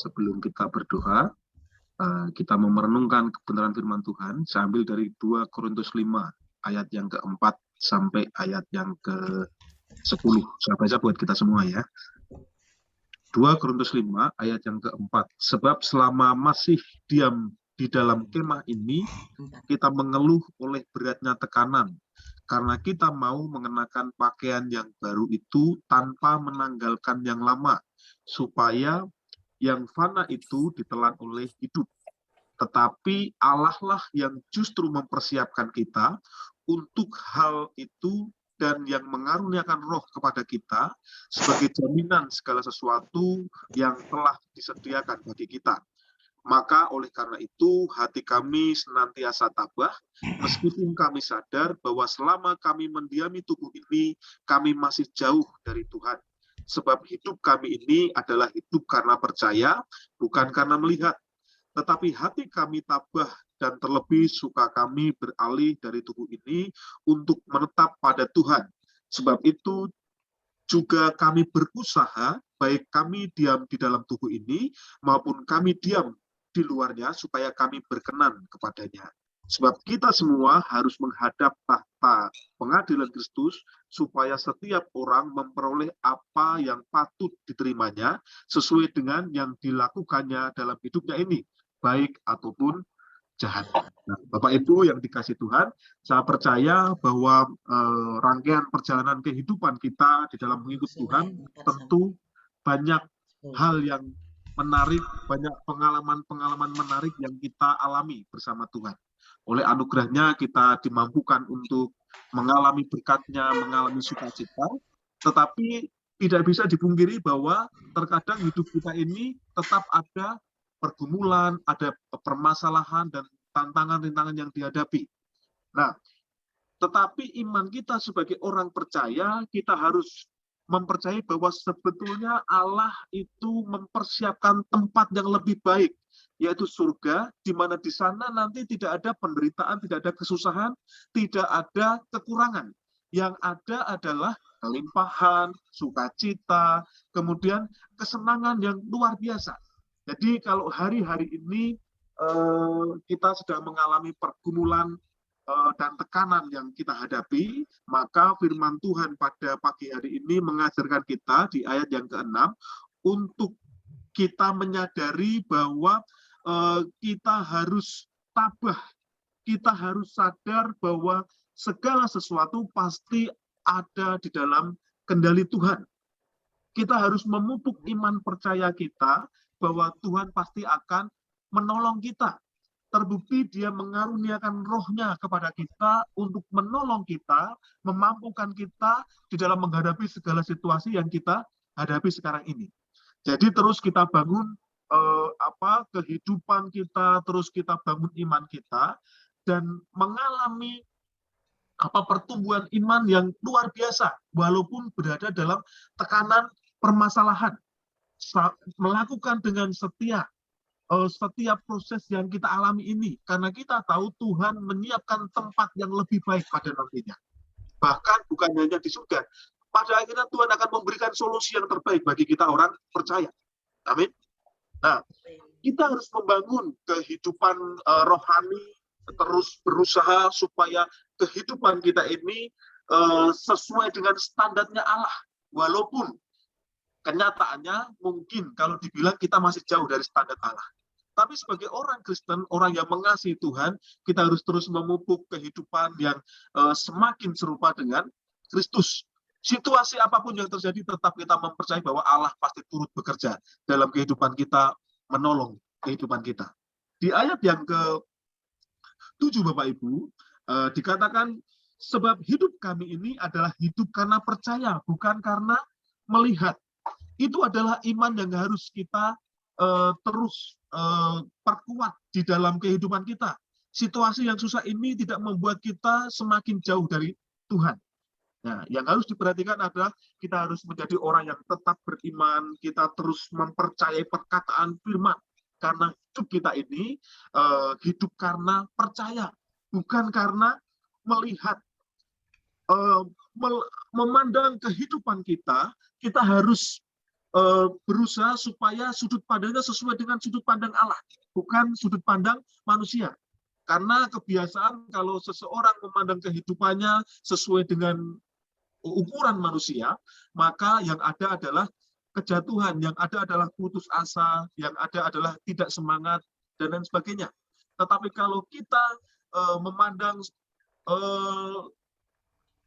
Sebelum kita berdoa, kita memerenungkan kebenaran firman Tuhan. Saya ambil dari 2 Korintus 5 ayat yang keempat sampai ayat yang ke-10. Saya baca buat kita semua ya. 2 Korintus 5 ayat yang keempat. Sebab selama masih diam di dalam kemah ini, kita mengeluh oleh beratnya tekanan. Karena kita mau mengenakan pakaian yang baru itu tanpa menanggalkan yang lama, supaya yang fana itu ditelan oleh hidup. Tetapi Allah lah yang justru mempersiapkan kita untuk hal itu dan yang mengaruniakan roh kepada kita sebagai jaminan segala sesuatu yang telah disediakan bagi kita. Maka oleh karena itu hati kami senantiasa tabah, meskipun kami sadar bahwa selama kami mendiami tubuh ini, kami masih jauh dari Tuhan. Sebab hidup kami ini adalah hidup karena percaya, bukan karena melihat. Tetapi hati kami tabah dan terlebih suka kami beralih dari tubuh ini untuk menetap pada Tuhan. Sebab itu juga kami berusaha, baik kami diam di dalam tubuh ini, maupun kami diam di luarnya, supaya kami berkenan kepadanya. Sebab kita semua harus menghadap tahta pengadilan Kristus, supaya setiap orang memperoleh apa yang patut diterimanya, sesuai dengan yang dilakukannya dalam hidupnya ini, baik ataupun jahat. Nah, Bapak Ibu yang dikasih Tuhan, saya percaya bahwa rangkaian perjalanan kehidupan kita di dalam mengikut Tuhan tentu banyak hal yang menarik, banyak pengalaman-pengalaman menarik yang kita alami bersama Tuhan. Oleh anugerahnya kita dimampukan untuk mengalami berkatnya, mengalami sukacita, tetapi tidak bisa dipungkiri bahwa terkadang hidup kita ini tetap ada pergumulan, ada permasalahan dan tantangan-tantangan yang dihadapi. Nah, tetapi iman kita sebagai orang percaya, kita harus mempercayai bahwa sebetulnya Allah itu mempersiapkan tempat yang lebih baik, yaitu surga, di mana di sana nanti tidak ada penderitaan, tidak ada kesusahan, tidak ada kekurangan. Yang ada adalah kelimpahan, sukacita, kemudian kesenangan yang luar biasa. Jadi kalau hari-hari ini kita sedang mengalami pergumulan dan tekanan yang kita hadapi, maka firman Tuhan pada pagi hari ini mengajarkan kita di ayat yang ke-6 untuk kita menyadari bahwa kita harus tabah, kita harus sadar bahwa segala sesuatu pasti ada di dalam kendali Tuhan. Kita harus memupuk iman percaya kita bahwa Tuhan pasti akan menolong kita. Terbukti dia mengaruniakan rohnya kepada kita untuk menolong kita, memampukan kita di dalam menghadapi segala situasi yang kita hadapi sekarang ini. Jadi terus kita bangun kehidupan kita, terus kita bangun iman kita, dan mengalami pertumbuhan iman yang luar biasa, walaupun berada dalam tekanan permasalahan. Melakukan dengan setia setiap proses yang kita alami ini, karena kita tahu Tuhan menyiapkan tempat yang lebih baik pada nantinya. Bahkan bukan hanya di surga, pada akhirnya Tuhan akan memberikan solusi yang terbaik bagi kita orang percaya. Amin. Nah, kita harus membangun kehidupan rohani, terus berusaha supaya kehidupan kita ini sesuai dengan standarnya Allah, walaupun kenyataannya mungkin kalau dibilang kita masih jauh dari standar Allah. Tapi sebagai orang Kristen, orang yang mengasihi Tuhan, kita harus terus memupuk kehidupan yang semakin serupa dengan Kristus. Situasi apapun yang terjadi, tetap kita mempercayai bahwa Allah pasti turut bekerja dalam kehidupan kita, menolong kehidupan kita. Di ayat yang ke-7, Bapak Ibu, dikatakan, sebab hidup kami ini adalah hidup karena percaya, bukan karena melihat. Itu adalah iman yang harus kita terus perkuat di dalam kehidupan kita. Situasi yang susah ini tidak membuat kita semakin jauh dari Tuhan. Nah, yang harus diperhatikan adalah kita harus menjadi orang yang tetap beriman, kita terus mempercayai perkataan firman. Karena hidup kita ini hidup karena percaya, bukan karena melihat. Memandang kehidupan kita, kita harus berusaha supaya sudut pandangnya sesuai dengan sudut pandang Allah, bukan sudut pandang manusia. Karena kebiasaan kalau seseorang memandang kehidupannya sesuai dengan ukuran manusia, maka yang ada adalah kejatuhan, yang ada adalah putus asa, yang ada adalah tidak semangat, dan lain sebagainya. Tetapi kalau kita memandang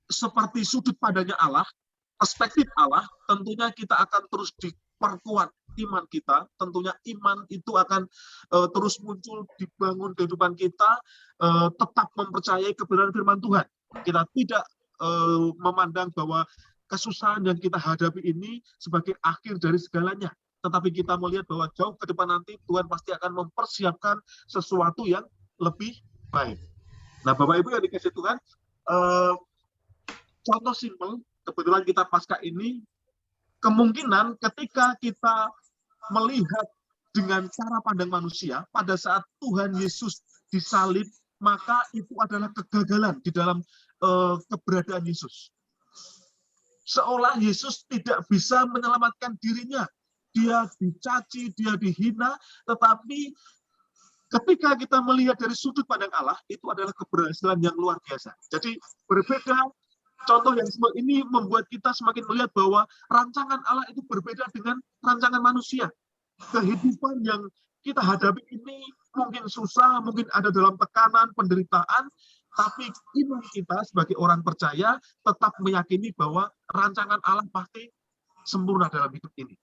seperti sudut pandangnya Allah, perspektif Allah, tentunya kita akan terus diperkuat iman kita. Tentunya iman itu akan terus muncul, dibangun kehidupan kita, tetap mempercayai kebenaran firman Tuhan. Kita tidak memandang bahwa kesusahan yang kita hadapi ini sebagai akhir dari segalanya. Tetapi kita melihat bahwa jauh ke depan nanti Tuhan pasti akan mempersiapkan sesuatu yang lebih baik. Nah, Bapak Ibu yang dikasih Tuhan, contoh simpel, kebetulan kita pasca ini, kemungkinan ketika kita melihat dengan cara pandang manusia, pada saat Tuhan Yesus disalib, maka itu adalah kegagalan di dalam keberadaan Yesus. Seolah Yesus tidak bisa menyelamatkan dirinya. Dia dicaci, dia dihina, tetapi ketika kita melihat dari sudut pandang Allah, itu adalah keberhasilan yang luar biasa. Jadi berbeda, contoh yang ini membuat kita semakin melihat bahwa rancangan Allah itu berbeda dengan rancangan manusia. Kehidupan yang kita hadapi ini mungkin susah, mungkin ada dalam tekanan, penderitaan, tapi iman kita sebagai orang percaya tetap meyakini bahwa rancangan Allah pasti sempurna dalam hidup ini.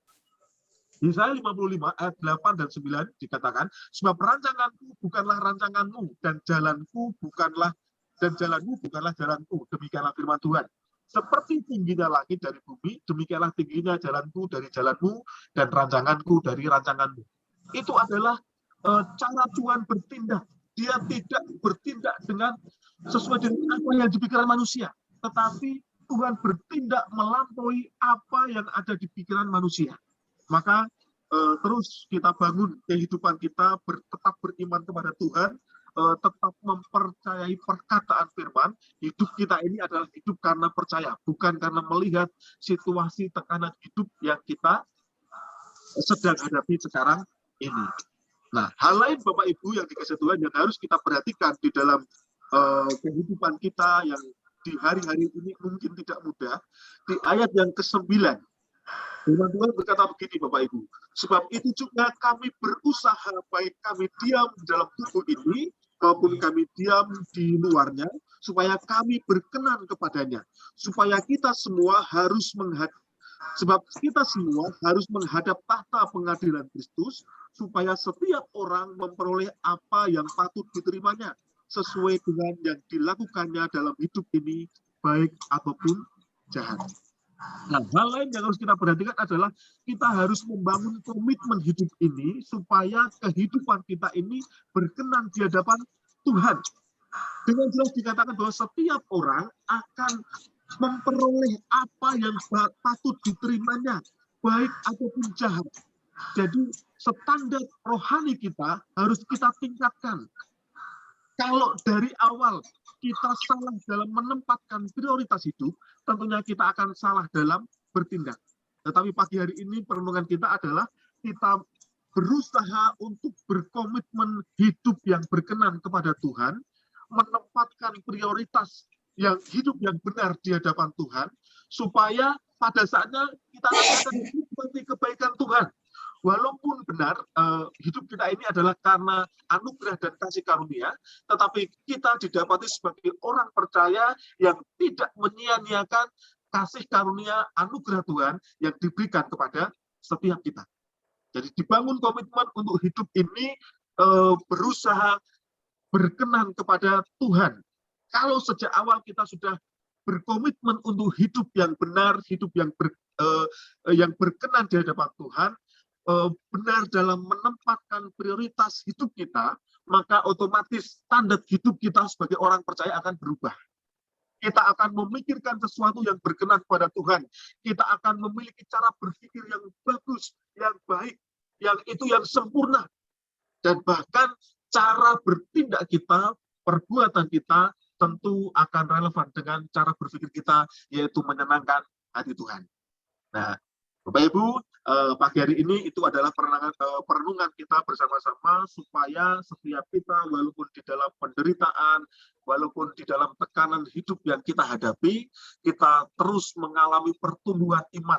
Yesaya 55 ayat 8 dan 9 dikatakan, sebab rancanganku bukanlah rancanganmu, dan jalanmu bukanlah jalanku, demikianlah firman Tuhan. Seperti tingginya langit dari bumi, demikianlah tingginya jalanku dari jalanmu, dan rancanganku dari rancanganmu. Itu adalah cara Tuhan bertindak. Dia tidak bertindak dengan sesuai dengan apa yang dipikirkan manusia, tetapi Tuhan bertindak melampaui apa yang ada di pikiran manusia. Maka terus kita bangun kehidupan kita, tetap beriman kepada Tuhan, tetap mempercayai perkataan firman. Hidup kita ini adalah hidup karena percaya, bukan karena melihat situasi tekanan hidup yang kita sedang hadapi sekarang ini. Nah, hal lain Bapak Ibu yang dikasih Tuhan yang harus kita perhatikan di dalam kehidupan kita yang di hari-hari ini mungkin tidak mudah, di ayat yang ke-9, firman Tuhan berkata begini Bapak Ibu, sebab itu juga kami berusaha, baik kami diam di dalam tubuh ini, maupun kami diam di luarnya, supaya kami berkenan kepadanya, supaya kita semua harus menghadap tahta pengadilan Kristus, supaya setiap orang memperoleh apa yang patut diterimanya, sesuai dengan yang dilakukannya dalam hidup ini, baik ataupun jahat. Nah, hal lain yang harus kita perhatikan adalah kita harus membangun komitmen hidup ini supaya kehidupan kita ini berkenan di hadapan Tuhan. Dengan jelas dikatakan bahwa setiap orang akan memperoleh apa yang patut diterimanya, baik ataupun jahat. Jadi standar rohani kita harus kita tingkatkan. Kalau dari awal kita salah dalam menempatkan prioritas hidup, tentunya kita akan salah dalam bertindak. Tetapi pagi hari ini perenungan kita adalah kita berusaha untuk berkomitmen hidup yang berkenan kepada Tuhan, menempatkan prioritas yang hidup yang benar di hadapan Tuhan, supaya pada saatnya kita akan menikmati kebaikan Tuhan. Walaupun benar hidup kita ini adalah karena anugerah dan kasih karunia, tetapi kita didapati sebagai orang percaya yang tidak menyia-nyiakan kasih karunia anugerah Tuhan yang diberikan kepada setiap kita. Jadi dibangun komitmen untuk hidup ini berusaha berkenan kepada Tuhan. Kalau sejak awal kita sudah berkomitmen untuk hidup yang benar, hidup yang berkenan di hadapan Tuhan, benar dalam menempatkan prioritas hidup kita, maka otomatis standar hidup kita sebagai orang percaya akan berubah. Kita akan memikirkan sesuatu yang berkenan kepada Tuhan. Kita akan memiliki cara berpikir yang bagus, yang baik, yang itu yang sempurna. Dan bahkan cara bertindak kita, perbuatan kita tentu akan relevan dengan cara berpikir kita, yaitu menyenangkan hati Tuhan. Nah, Bapak Ibu, pagi hari ini itu adalah perenungan kita bersama-sama supaya setiap kita walaupun di dalam penderitaan, walaupun di dalam tekanan hidup yang kita hadapi, kita terus mengalami pertumbuhan iman,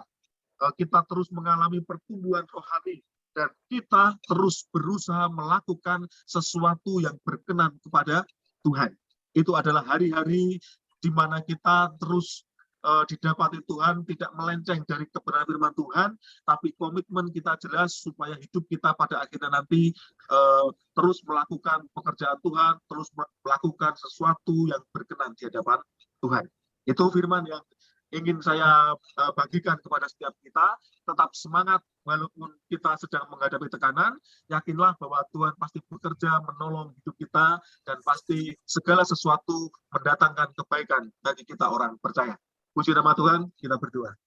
kita terus mengalami pertumbuhan rohani, dan kita terus berusaha melakukan sesuatu yang berkenan kepada Tuhan. Itu adalah hari-hari di mana kita terus didapati Tuhan, tidak melenceng dari kebenaran firman Tuhan, tapi komitmen kita jelas supaya hidup kita pada akhirnya nanti terus melakukan pekerjaan Tuhan, terus melakukan sesuatu yang berkenan di hadapan Tuhan. Itu firman yang ingin saya bagikan kepada setiap kita. Tetap semangat walaupun kita sedang menghadapi tekanan, yakinlah bahwa Tuhan pasti bekerja menolong hidup kita, dan pasti segala sesuatu mendatangkan kebaikan bagi kita orang percaya. Puji nama Tuhan, kita berdoa.